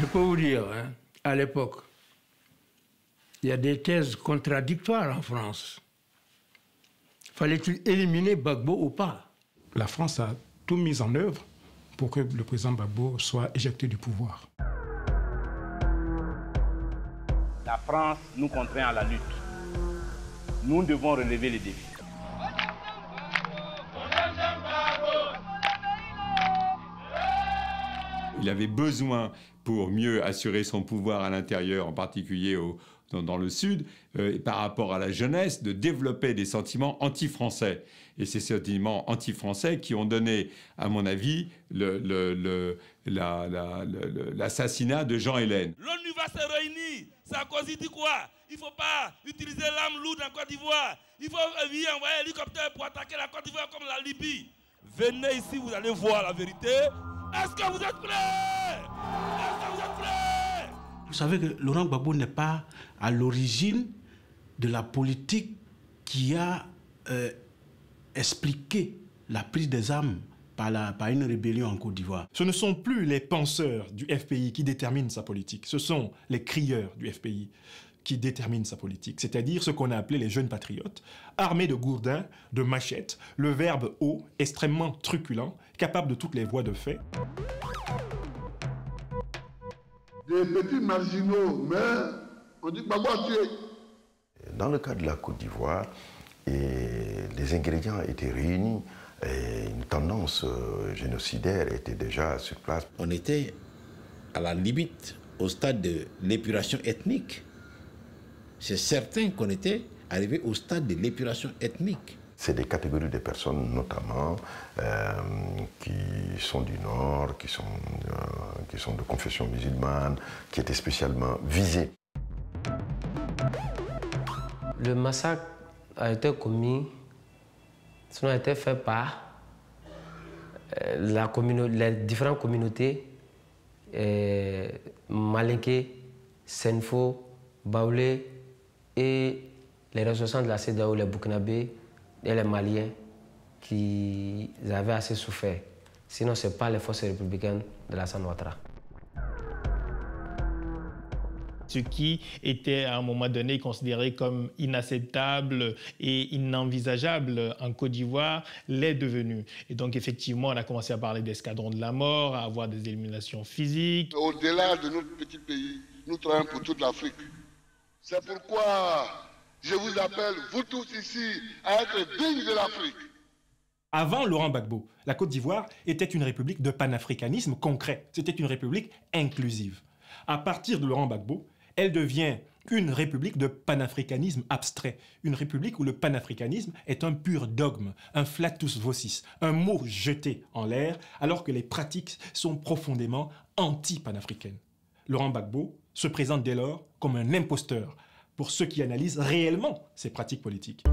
Je peux vous dire, hein, à l'époque, il y a des thèses contradictoires en France. Fallait-il éliminer Gbagbo ou pas? La France a tout mis en œuvre pour que le président Gbagbo soit éjecté du pouvoir. La France nous contraint à la lutte. Nous devons relever les défis. Il avait besoin, pour mieux assurer son pouvoir à l'intérieur, en particulier dans le Sud, par rapport à la jeunesse, de développer des sentiments anti-français. Et ces sentiments anti-français qui ont donné, à mon avis, l'assassinat de Jean Hélène. L'ONU va se réunir. Sarkozy dit quoi? Il ne faut pas utiliser l'arme lourde en Côte d'Ivoire. Il faut envoyer un hélicoptère pour attaquer la Côte d'Ivoire comme la Libye. Venez ici, vous allez voir la vérité. Est-ce que vous êtes prêts? Est-ce que vous êtes prêts? Vous savez que Laurent Gbagbo n'est pas à l'origine de la politique qui a expliqué la prise des armes par une rébellion en Côte d'Ivoire. Ce ne sont plus les penseurs du FPI qui déterminent sa politique, ce sont les crieurs du FPI qui déterminent sa politique, c'est-à-dire ce qu'on a appelé les jeunes patriotes, armés de gourdins, de machettes, le verbe haut, extrêmement truculent, capable de toutes les voies de fait. Des petits marginaux, mais on dit Gbagbo a tué. Dans le cas de la Côte d'Ivoire, les ingrédients étaient réunis et une tendance génocidaire était déjà sur place. On était à la limite, au stade de l'épuration ethnique. C'est certain qu'on était arrivé au stade de l'épuration ethnique. C'est des catégories de personnes, notamment, qui sont du Nord, qui sont de confession musulmane, qui étaient spécialement visées. Le massacre a été commis, sinon a été fait par les différentes communautés, Malinké, Senfo, Baoulé et les ressortissants de la CEDEAO, les Burkinabés et les Maliens qui avaient assez souffert. Sinon, ce n'est pas les forces républicaines de Alassane Ouattara. Ce qui était à un moment donné considéré comme inacceptable et inenvisageable en Côte d'Ivoire l'est devenu. Et donc effectivement, on a commencé à parler d'escadron de la mort, à avoir des éliminations physiques. Au-delà de notre petit pays, nous travaillons pour toute l'Afrique. C'est pourquoi je vous appelle, vous tous ici, à être dignes de l'Afrique. Avant Laurent Gbagbo, la Côte d'Ivoire était une république de panafricanisme concret. C'était une république inclusive. À partir de Laurent Gbagbo, elle devient une république de panafricanisme abstrait. Une république où le panafricanisme est un pur dogme, un flatus vocis, un mot jeté en l'air, alors que les pratiques sont profondément anti-panafricaines. Laurent Gbagbo se présente dès lors comme un imposteur pour ceux qui analysent réellement ces pratiques politiques.